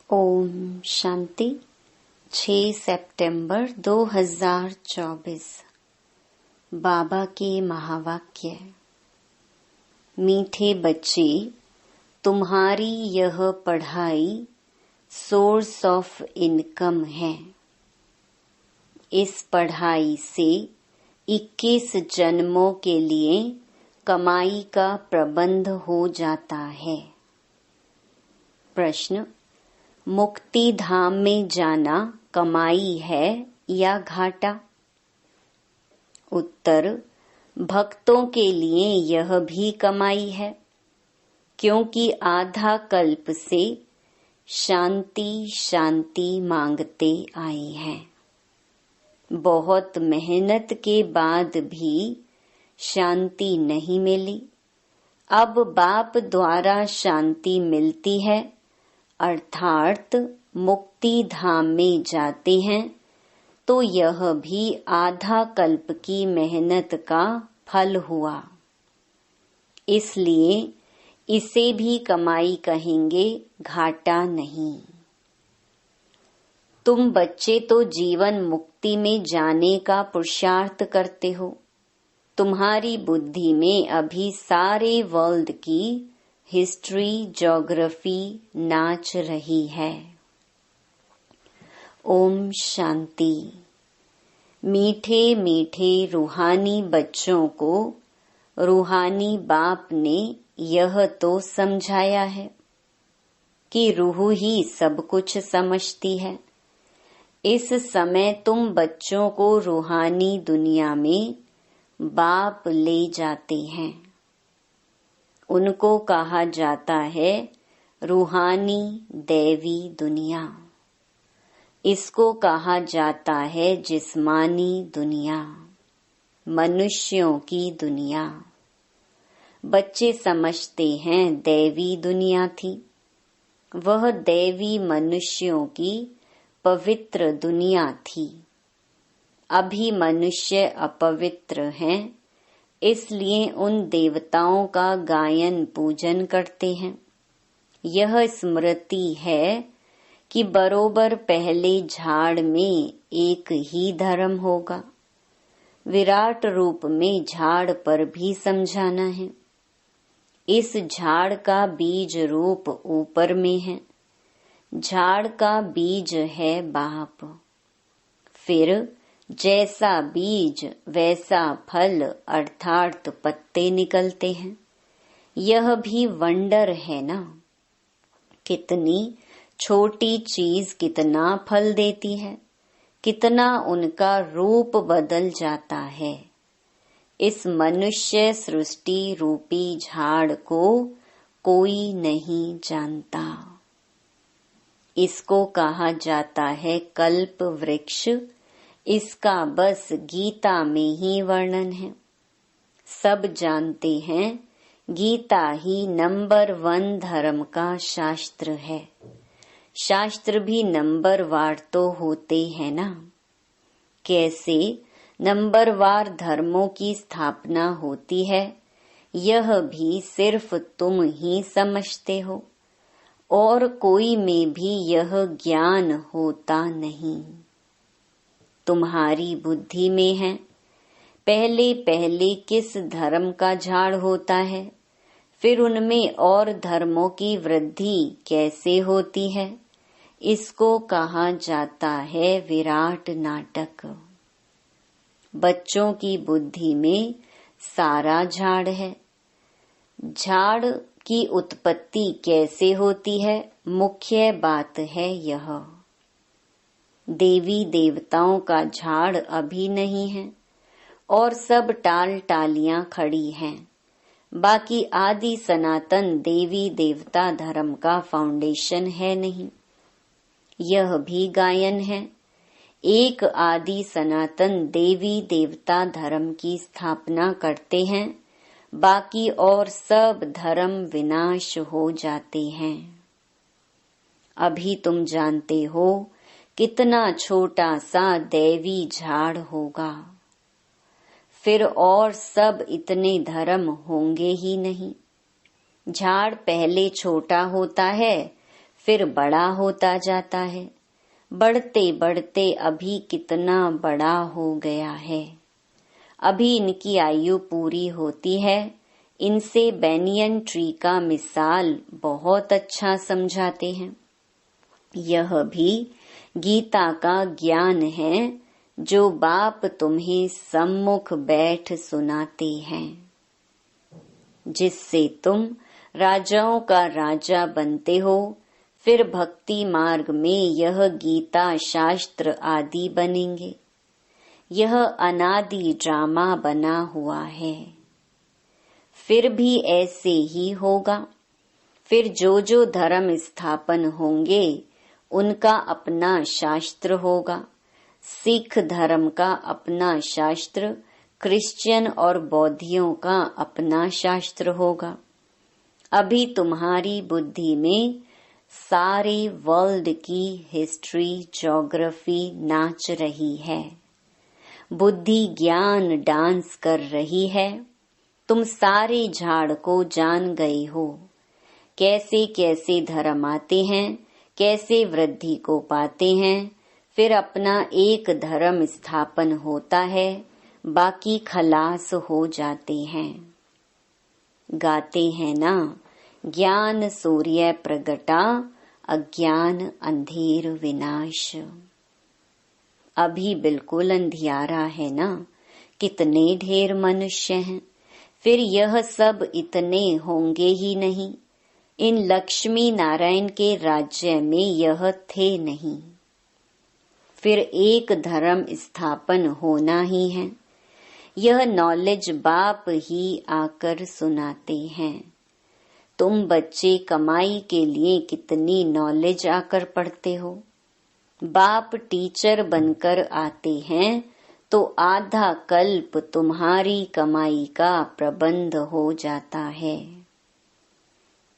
ओम शांति। 6 सितंबर 2024। बाबा के महावाक्य। मीठे बच्चे, तुम्हारी यह पढ़ाई सोर्स ऑफ इनकम है। इस पढ़ाई से 21 जन्मों के लिए कमाई का प्रबंध हो जाता है। प्रश्न: मुक्ति धाम में जाना कमाई है या घाटा? उत्तर: भक्तों के लिए यह भी कमाई है, क्योंकि आधा कल्प से शांति शांति मांगते आए हैं। बहुत मेहनत के बाद भी शांति नहीं मिली। अब बाप द्वारा शांति मिलती है, अर्थात मुक्ति धाम में जाते हैं, तो यह भी आधा कल्प की मेहनत का फल हुआ। इसलिए इसे भी कमाई कहेंगे, घाटा नहीं। तुम बच्चे तो जीवन मुक्ति में जाने का पुरुषार्थ करते हो। तुम्हारी बुद्धि में अभी सारे वर्ल्ड की हिस्ट्री, ज्योग्राफी नाच रही है। ओम शांति। मीठे मीठे रूहानी बच्चों को रूहानी बाप ने यह तो समझाया है कि रूह ही सब कुछ समझती है। इस समय तुम बच्चों को रूहानी दुनिया में बाप ले जाते हैं। उनको कहा जाता है रूहानी दैवी दुनिया। इसको कहा जाता है जिस्मानी दुनिया, मनुष्यों की दुनिया। बच्चे समझते हैं दैवी दुनिया थी। वह दैवी मनुष्यों की पवित्र दुनिया थी। अभी मनुष्य अपवित्र हैं, इसलिए उन देवताओं का गायन पूजन करते हैं। यह स्मृति है कि बरोबर पहले झाड़ में एक ही धर्म होगा। विराट रूप में झाड़ पर भी समझाना है। इस झाड़ का बीज रूप ऊपर में है। झाड़ का बीज है बाप। फिर जैसा बीज वैसा फल अर्थात पत्ते निकलते हैं। यह भी वंडर है ना। कितनी छोटी चीज कितना फल देती है, कितना उनका रूप बदल जाता है। इस मनुष्य सृष्टि रूपी झाड़ को कोई नहीं जानता। इसको कहा जाता है कल्प वृक्ष। इसका बस गीता में ही वर्णन है। सब जानते हैं गीता ही नंबर 1 धर्म का शास्त्र है। शास्त्र भी नंबरवार तो होते हैं ना। कैसे नंबरवार धर्मों की स्थापना होती है, यह भी सिर्फ तुम ही समझते हो, और कोई में भी यह ज्ञान होता नहीं। तुम्हारी बुद्धि में है। पहले पहले किस धर्म का झाड़ होता है, फिर उनमें और धर्मों की वृद्धि कैसे होती है, इसको कहा जाता है विराट नाटक। बच्चों की बुद्धि में सारा झाड़ है। झाड़ की उत्पत्ति कैसे होती है, मुख्य बात है यह। देवी देवताओं का झाड़ अभी नहीं है, और सब टाल टालियां खड़ी हैं। बाकी आदि सनातन देवी देवता धर्म का फाउंडेशन है नहीं। यह भी गायन है। एक आदि सनातन देवी देवता धर्म की स्थापना करते हैं, बाकी और सब धर्म विनाश हो जाते हैं। अभी तुम जानते हो कितना छोटा सा दैवी झाड़ होगा। फिर और सब इतने धर्म होंगे ही नहीं। झाड़ पहले छोटा होता है, फिर बड़ा होता जाता है। बढ़ते बढ़ते अभी कितना बड़ा हो गया है। अभी इनकी आयु पूरी होती है। इनसे बैनियन ट्री का मिसाल बहुत अच्छा समझाते हैं। यह भी गीता का ज्ञान है जो बाप तुम्हें सम्मुख बैठ सुनाते हैं, जिससे तुम राजाओं का राजा बनते हो। फिर भक्ति मार्ग में यह गीता शास्त्र आदि बनेंगे। यह अनादि ड्रामा बना हुआ है। फिर भी ऐसे ही होगा। फिर जो जो धर्म स्थापन होंगे उनका अपना शास्त्र होगा। सिख धर्म का अपना शास्त्र, क्रिश्चियन और बौद्धियों का अपना शास्त्र होगा। अभी तुम्हारी बुद्धि में सारे वर्ल्ड की हिस्ट्री, ज्योग्राफी नाच रही है। बुद्धि ज्ञान डांस कर रही है। तुम सारे झाड़ को जान गए हो। कैसे कैसे धर्म आते हैं, कैसे वृद्धि को पाते हैं। फिर अपना एक धर्म स्थापन होता है, बाकी खलास हो जाते हैं। गाते हैं ना, ज्ञान सूर्य प्रगटा, अज्ञान अंधेर विनाश। अभी बिल्कुल अंधियारा है ना। कितने ढेर मनुष्य हैं। फिर यह सब इतने होंगे ही नहीं। इन लक्ष्मी नारायण के राज्य में यह थे नहीं। फिर एक धर्म स्थापन होना ही है। यह नॉलेज बाप ही आकर सुनाते हैं। तुम बच्चे कमाई के लिए कितनी नॉलेज आकर पढ़ते हो। बाप टीचर बनकर आते हैं तो आधा कल्प तुम्हारी कमाई का प्रबंध हो जाता है।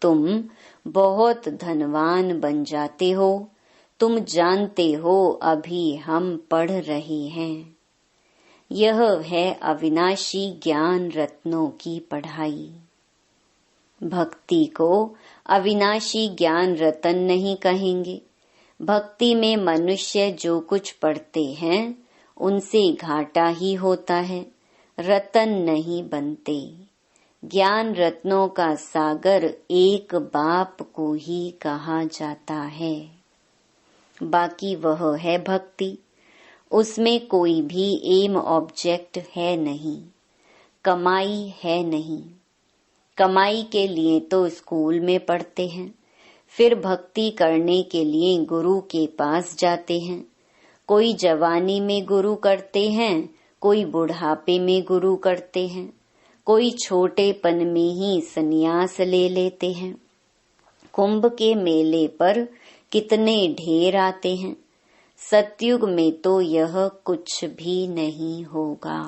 तुम बहुत धनवान बन जाते हो। तुम जानते हो अभी हम पढ़ रहे हैं। यह है अविनाशी ज्ञान रत्नों की पढ़ाई। भक्ति को अविनाशी ज्ञान रतन नहीं कहेंगे। भक्ति में मनुष्य जो कुछ पढ़ते हैं उनसे घाटा ही होता है, रतन नहीं बनते। ज्ञान रत्नों का सागर एक बाप को ही कहा जाता है। बाकी वह है भक्ति। उसमें कोई भी एम ऑब्जेक्ट है नहीं, कमाई है नहीं। कमाई के लिए तो स्कूल में पढ़ते हैं, फिर भक्ति करने के लिए गुरु के पास जाते हैं। कोई जवानी में गुरु करते हैं, कोई बुढ़ापे में गुरु करते हैं, कोई छोटेपन में ही संन्यास ले लेते हैं। कुंभ के मेले पर कितने ढेर आते हैं। सतयुग में तो यह कुछ भी नहीं होगा।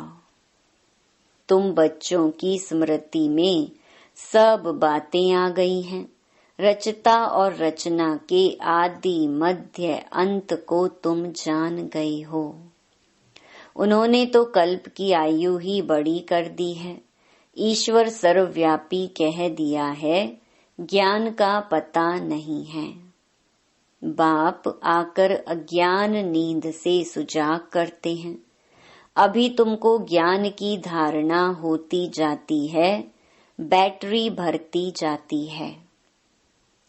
तुम बच्चों की स्मृति में सब बातें आ गई हैं। रचता और रचना के आदि मध्य अंत को तुम जान गए हो। उन्होंने तो कल्प की आयु ही बड़ी कर दी है। ईश्वर सर्वव्यापी कह दिया है, ज्ञान का पता नहीं है। बाप आकर अज्ञान नींद से सुजाग करते हैं। अभी तुमको ज्ञान की धारणा होती जाती है, बैटरी भरती जाती है।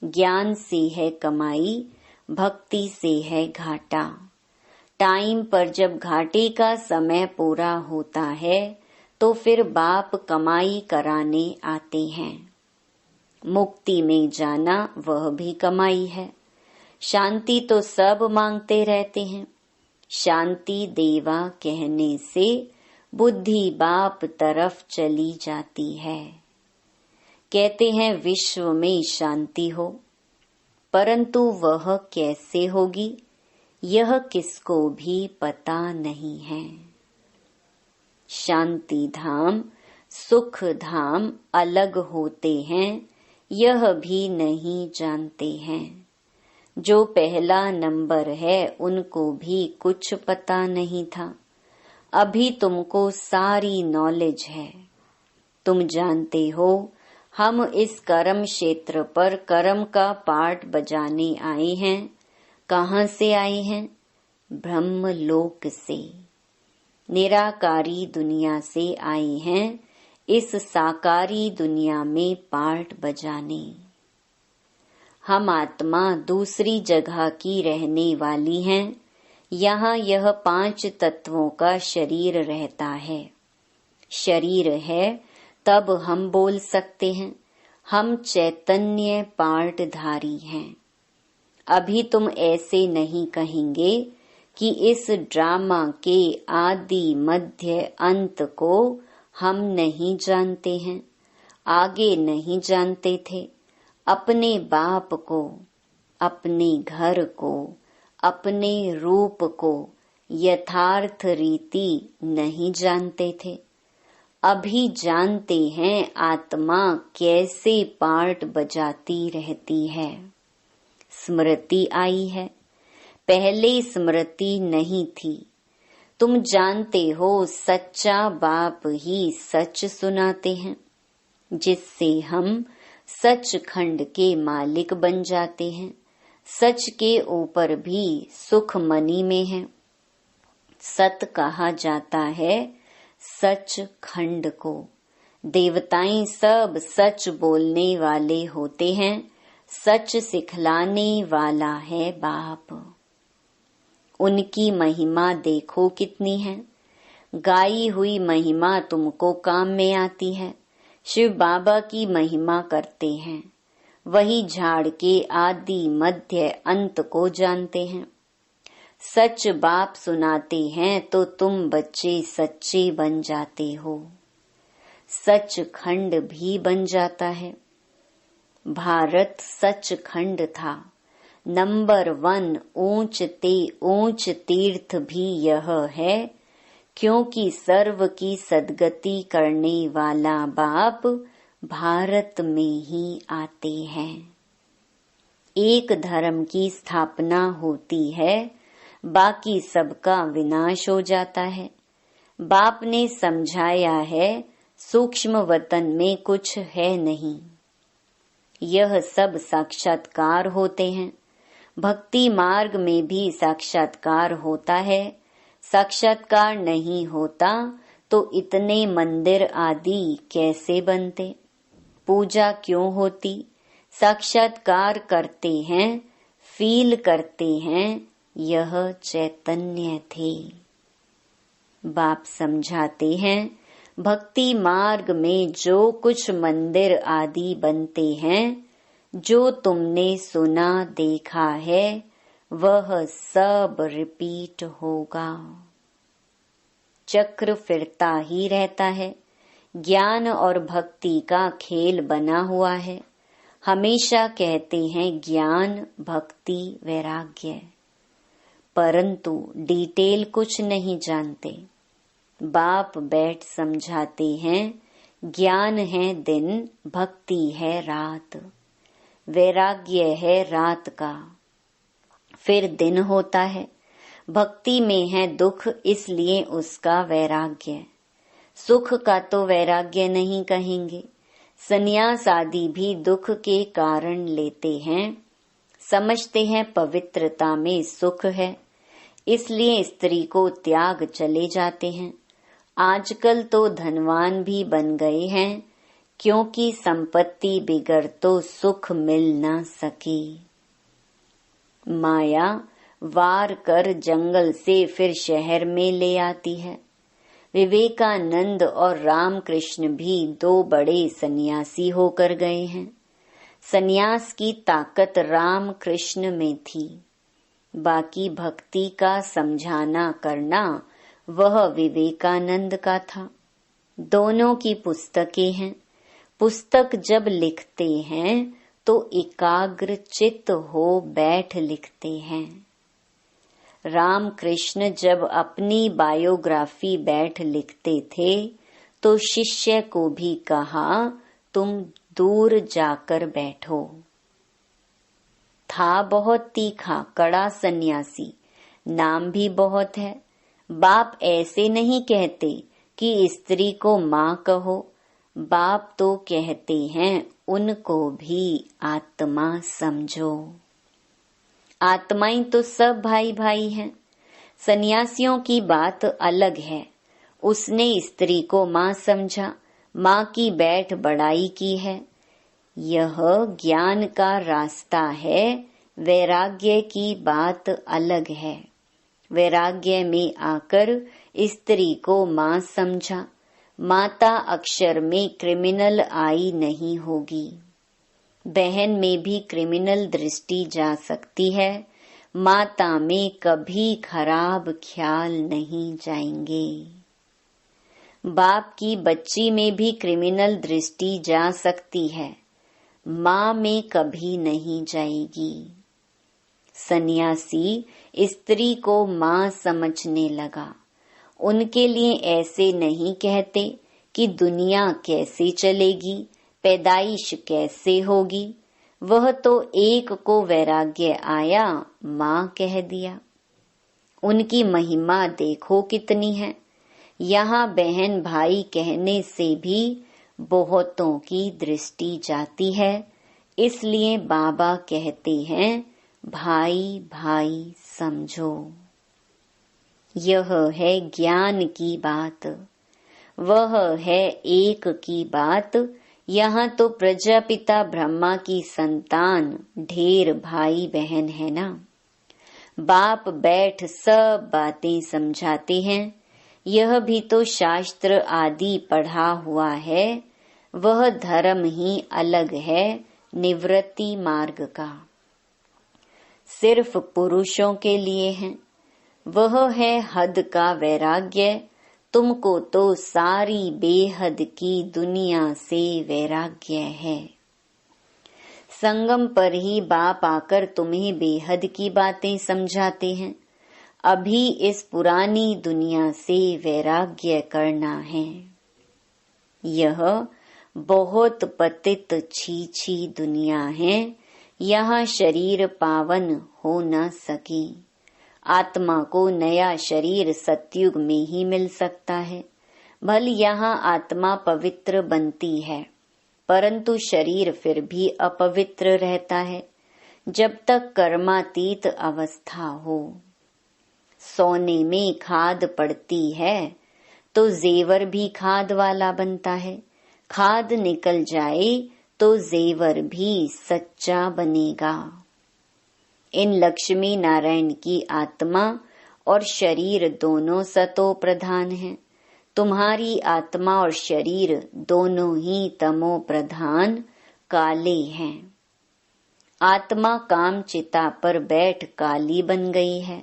ज्ञान से है कमाई, भक्ति से है घाटा। टाइम पर जब घाटे का समय पूरा होता है तो फिर बाप कमाई कराने आते हैं। मुक्ति में जाना वह भी कमाई है। शांति तो सब मांगते रहते हैं। शांति देवा कहने से बुद्धि बाप तरफ चली जाती है। कहते हैं विश्व में शांति हो, परंतु वह कैसे होगी यह किसको भी पता नहीं है। शांति धाम, सुख धाम अलग होते हैं, यह भी नहीं जानते हैं। जो पहला नंबर है उनको भी कुछ पता नहीं था। अभी तुमको सारी नॉलेज है। तुम जानते हो हम इस कर्म क्षेत्र पर कर्म का पाठ बजाने आए हैं। कहाँ से आए हैं? ब्रह्मलोक से, निराकारी दुनिया से आए हैं इस साकारी दुनिया में पाठ बजाने। हम आत्मा दूसरी जगह की रहने वाली हैं। यहाँ यह 5 तत्वों का शरीर रहता है। शरीर है तब हम बोल सकते हैं। हम चैतन्य पाठधारी हैं। अभी तुम ऐसे नहीं कहेंगे कि इस ड्रामा के आदि मध्य अंत को हम नहीं जानते हैं, आगे नहीं जानते थे। अपने बाप को, अपने घर को, अपने रूप को यथार्थ रीति नहीं जानते थे। अभी जानते हैं आत्मा कैसे पाठ बजाती रहती है। स्मृति आई है, पहले स्मृति नहीं थी। तुम जानते हो सच्चा बाप ही सच सुनाते हैं, जिससे हम सचखंड के मालिक बन जाते हैं। सच के ऊपर भी सुख मनी में है। सत कहा जाता है सच खंड को। देवताएं सब सच बोलने वाले होते हैं। सच सिखलाने वाला है बाप। उनकी महिमा देखो कितनी है। गाई हुई महिमा तुमको काम में आती है। शिव बाबा की महिमा करते हैं। वही झाड़ के आदि मध्य अंत को जानते हैं। सच बाप सुनाते हैं तो तुम बच्चे सच्चे बन जाते हो। सच खंड भी बन जाता है। भारत सच खंड था। नंबर 1 ऊंच ते ऊंच तीर्थ भी यह है, क्योंकि सर्व की सद्गति करने वाला बाप भारत में ही आते हैं। एक धर्म की स्थापना होती है, बाकी सबका विनाश हो जाता है। बाप ने समझाया है सूक्ष्म वतन में कुछ है नहीं। यह सब साक्षात्कार होते हैं। भक्ति मार्ग में भी साक्षात्कार होता है। साक्षात्कार नहीं होता तो इतने मंदिर आदि कैसे बनते? पूजा क्यों होती? साक्षात्कार करते हैं, फील करते हैं, यह चैतन्य थे। बाप समझाते हैं भक्ति मार्ग में जो कुछ मंदिर आदि बनते हैं, जो तुमने सुना देखा है, वह सब रिपीट होगा। चक्र फिरता ही रहता है। ज्ञान और भक्ति का खेल बना हुआ है। हमेशा कहते हैं ज्ञान, भक्ति, वैराग्य, परंतु डिटेल कुछ नहीं जानते। बाप बैठ समझाते हैं ज्ञान है दिन, भक्ति है रात, वैराग्य है रात का, फिर दिन होता है। भक्ति में है दुख, इसलिए उसका वैराग्य। सुख का तो वैराग्य नहीं कहेंगे। संन्यास आदि भी दुख के कारण लेते हैं। समझते हैं पवित्रता में सुख है, इसलिए स्त्री को त्याग चले जाते हैं। आजकल तो धनवान भी बन गए हैं, क्योंकि संपत्ति बिगड़ तो सुख मिल न सके। माया वार कर जंगल से फिर शहर में ले आती है। विवेकानंद और रामकृष्ण भी 2 बड़े सन्यासी होकर गए हैं। सन्यास की ताकत रामकृष्ण में थी, बाकी भक्ति का समझाना करना वह विवेकानंद का था। दोनों की पुस्तकें हैं। पुस्तक जब लिखते हैं तो एकाग्र चित्त हो बैठ लिखते हैं। रामकृष्ण जब अपनी बायोग्राफी बैठ लिखते थे तो शिष्य को भी कहा तुम दूर जाकर बैठो। था बहुत तीखा कड़ा सन्यासी, नाम भी बहुत है। बाप ऐसे नहीं कहते कि स्त्री को माँ कहो, बाप तो कहते हैं उनको भी आत्मा समझो। आत्माएं तो सब भाई भाई हैं। सन्यासियों की बात अलग है। उसने स्त्री को माँ समझा, माँ की बैठ बढ़ाई की है। यह ज्ञान का रास्ता है। वैराग्य की बात अलग है। वैराग्य में आकर स्त्री को माँ समझा। माता अक्षर में क्रिमिनल आई नहीं होगी। बहन में भी क्रिमिनल दृष्टि जा सकती है। माता में कभी खराब ख्याल नहीं जाएंगे। बाप की बच्ची में भी क्रिमिनल दृष्टि जा सकती है। माँ में कभी नहीं जाएगी। सन्यासी स्त्री को माँ समझने लगा। उनके लिए ऐसे नहीं कहते कि दुनिया कैसे चलेगी, पैदाइश कैसे होगी। वह तो एक को वैराग्य आया, माँ कह दिया। उनकी महिमा देखो कितनी है। यहाँ बहन भाई कहने से भी बहुतों की दृष्टि जाती है। इसलिए बाबा कहते हैं भाई भाई समझो। यह है ज्ञान की बात, वह है एक की बात। यहाँ तो प्रजापिता ब्रह्मा की संतान ढेर भाई बहन है ना। बाप बैठ सब बातें समझाते हैं। यह भी तो शास्त्र आदि पढ़ा हुआ है। वह धर्म ही अलग है निवृत्ति मार्ग का, सिर्फ पुरुषों के लिए है। वह है हद का वैराग्य। तुमको तो सारी बेहद की दुनिया से वैराग्य है। संगम पर ही बाप आकर तुम्हें बेहद की बातें समझाते हैं। अभी इस पुरानी दुनिया से वैराग्य करना है। यह बहुत पतित छीछी दुनिया है। यहाँ शरीर पावन हो न सकी। आत्मा को नया शरीर सतयुग में ही मिल सकता है। भले यहाँ आत्मा पवित्र बनती है, परंतु शरीर फिर भी अपवित्र रहता है जब तक कर्मातीत अवस्था हो। सोने में खाद पड़ती है तो जेवर भी खाद वाला बनता है। खाद निकल जाए तो जेवर भी सच्चा बनेगा। इन लक्ष्मी नारायण की आत्मा और शरीर दोनों सतो प्रधान हैं। तुम्हारी आत्मा और शरीर दोनों ही तमो प्रधान काले हैं। आत्मा काम चिता पर बैठ काली बन गई है।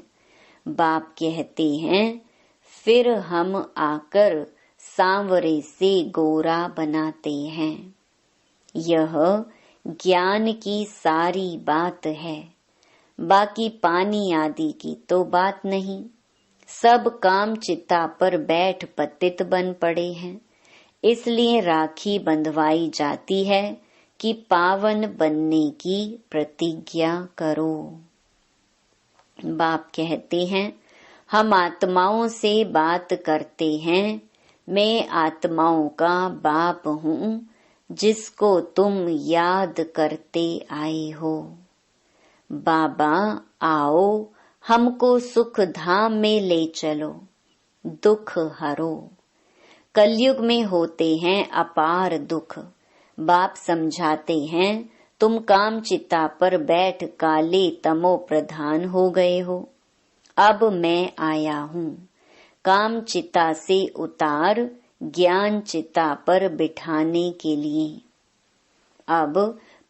बाप कहते हैं फिर हम आकर सांवरे से गोरा बनाते हैं। यह ज्ञान की सारी बात है। बाकी पानी आदि की तो बात नहीं। सब काम चिता पर बैठ पतित बन पड़े हैं। इसलिए राखी बंधवाई जाती है कि पावन बनने की प्रतिज्ञा करो। बाप कहते हैं हम आत्माओं से बात करते हैं। मैं आत्माओं का बाप हूँ जिसको तुम याद करते आए हो। बाबा आओ हमको सुख धाम में ले चलो, दुख हरो। कलयुग में होते हैं अपार दुख। बाप समझाते हैं तुम काम चिता पर बैठ काले तमो प्रधान हो गए हो। अब मैं आया हूँ। काम चिता से उतार ज्ञान चिता पर बिठाने के लिए। अब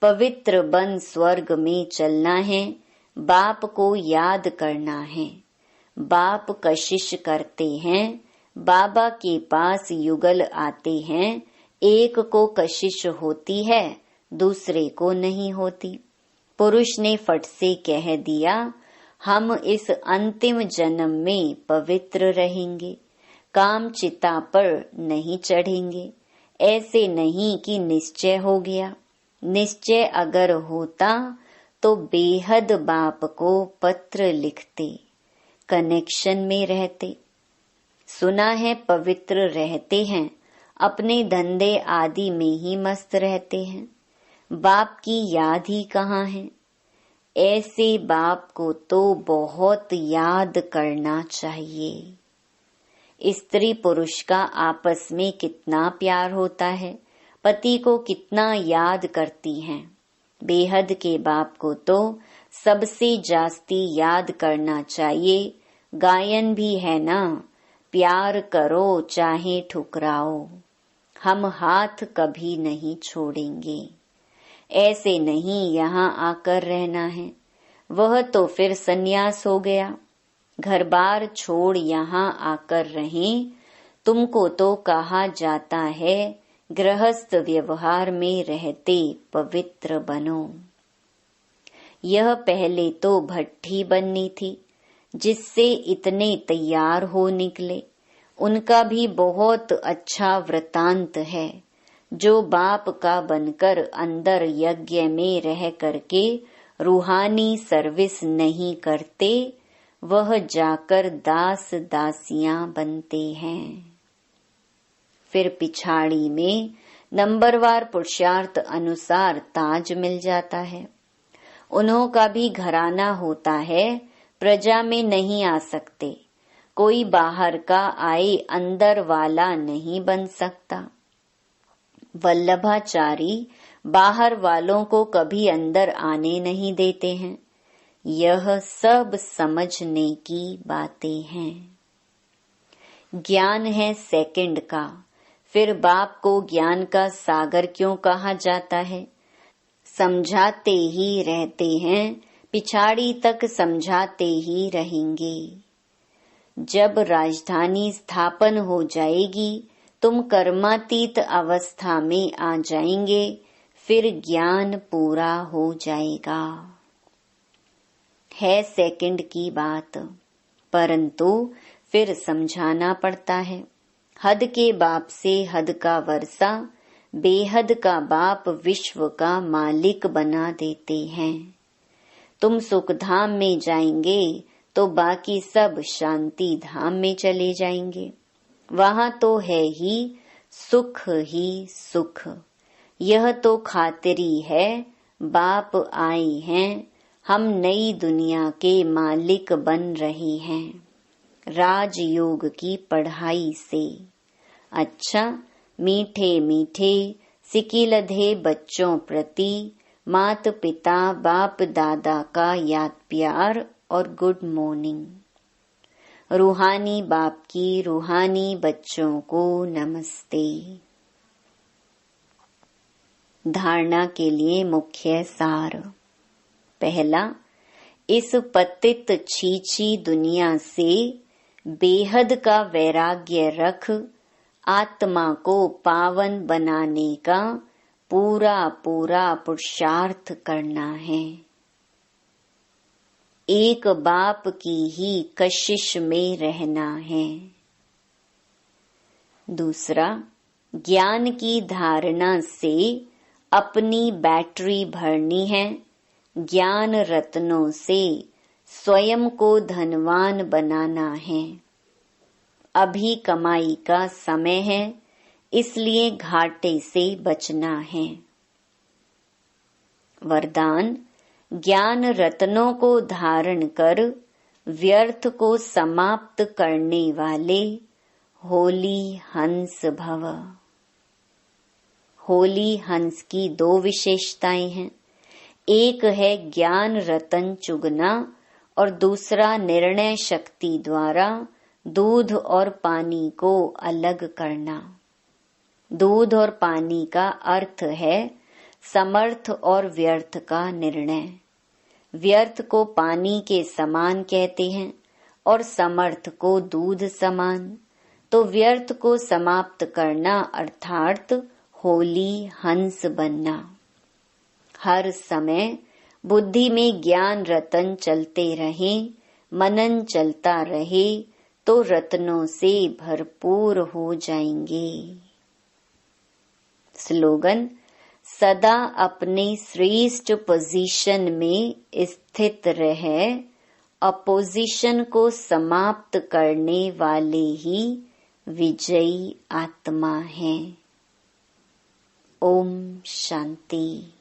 पवित्र बन स्वर्ग में चलना है। बाप को याद करना है। बाप कशिश करते हैं। बाबा के पास युगल आते हैं। एक को कशिश होती है, दूसरे को नहीं होती। पुरुष ने फट से कह दिया हम इस अंतिम जन्म में पवित्र रहेंगे, काम चिता पर नहीं चढ़ेंगे। ऐसे नहीं कि निश्चय हो गया। निश्चय अगर होता तो बेहद बाप को पत्र लिखते, कनेक्शन में रहते। सुना है पवित्र रहते हैं, अपने धंधे आदि में ही मस्त रहते हैं, बाप की याद ही कहाँ है। ऐसे बाप को तो बहुत याद करना चाहिए। स्त्री पुरुष का आपस में कितना प्यार होता है, पति को कितना याद करती हैं। बेहद के बाप को तो सबसे जास्ती याद करना चाहिए। गायन भी है ना, प्यार करो चाहे ठुकराओ, हम हाथ कभी नहीं छोड़ेंगे। ऐसे नहीं यहाँ आकर रहना है, वह तो फिर सन्यास हो गया। घर बार छोड़ यहाँ आकर रहें, तुमको तो कहा जाता है गृहस्थ व्यवहार में रहते पवित्र बनो। यह पहले तो भट्ठी बननी थी, जिससे इतने तैयार हो निकले। उनका भी बहुत अच्छा वृतांत है। जो बाप का बनकर अंदर यज्ञ में रह करके रूहानी सर्विस नहीं करते, वह जाकर दास दासियां बनते हैं। फिर पिछाड़ी में नंबरवार पुरुषार्थ अनुसार ताज मिल जाता है। उन्हों का भी घराना होता है, प्रजा में नहीं आ सकते। कोई बाहर का आए अंदर वाला नहीं बन सकता। वल्लभाचारी बाहर वालों को कभी अंदर आने नहीं देते हैं। यह सब समझने की बातें हैं। ज्ञान है सेकंड का, फिर बाप को ज्ञान का सागर क्यों कहा जाता है? समझाते ही रहते हैं, पिछाड़ी तक समझाते ही रहेंगे। जब राजधानी स्थापन हो जाएगी, तुम कर्मातीत अवस्था में आ जाएंगे, फिर ज्ञान पूरा हो जाएगा। है सेकंड की बात, परंतु फिर समझाना पड़ता है। हद के बाप से हद का वर्षा, बेहद का बाप विश्व का मालिक बना देते हैं। तुम सुख धाम में जाएंगे तो बाकी सब शांति धाम में चले जाएंगे। वहाँ तो है ही सुख। यह तो खातिरी है, बाप आए हैं, हम नई दुनिया के मालिक बन रहे हैं राजयोग की पढ़ाई से। अच्छा, मीठे मीठे सिकिलधे बच्चों प्रति मात पिता बाप दादा का याद प्यार और गुड मॉर्निंग। रूहानी बाप की रूहानी बच्चों को नमस्ते। धारणा के लिए मुख्य सार। पहला, इस पतित छीछी दुनिया से बेहद का वैराग्य रख आत्मा को पावन बनाने का पूरा पुरुषार्थ करना है। एक बाप की ही कशिश में रहना है। दूसरा, ज्ञान की धारणा से अपनी बैटरी भरनी है। ज्ञान रत्नों से स्वयं को धनवान बनाना है। अभी कमाई का समय है, इसलिए घाटे से बचना है। वरदान, ज्ञान रत्नों को धारण कर व्यर्थ को समाप्त करने वाले होली हंस भव। होली हंस की दो विशेषताएं हैं। एक है ज्ञान रतन चुगना और दूसरा निर्णय शक्ति द्वारा दूध और पानी को अलग करना। दूध और पानी का अर्थ है समर्थ और व्यर्थ का निर्णय। व्यर्थ को पानी के समान कहते हैं और समर्थ को दूध समान। तो व्यर्थ को समाप्त करना अर्थात होली हंस बनना। हर समय बुद्धि में ज्ञान रतन चलते रहे, मनन चलता रहे तो रत्नों से भरपूर हो जाएंगे। स्लोगन, सदा अपने श्रेष्ठ पोजीशन में स्थित रहे, अपोजिशन को समाप्त करने वाले ही विजयी आत्मा हैं। ओम शांति।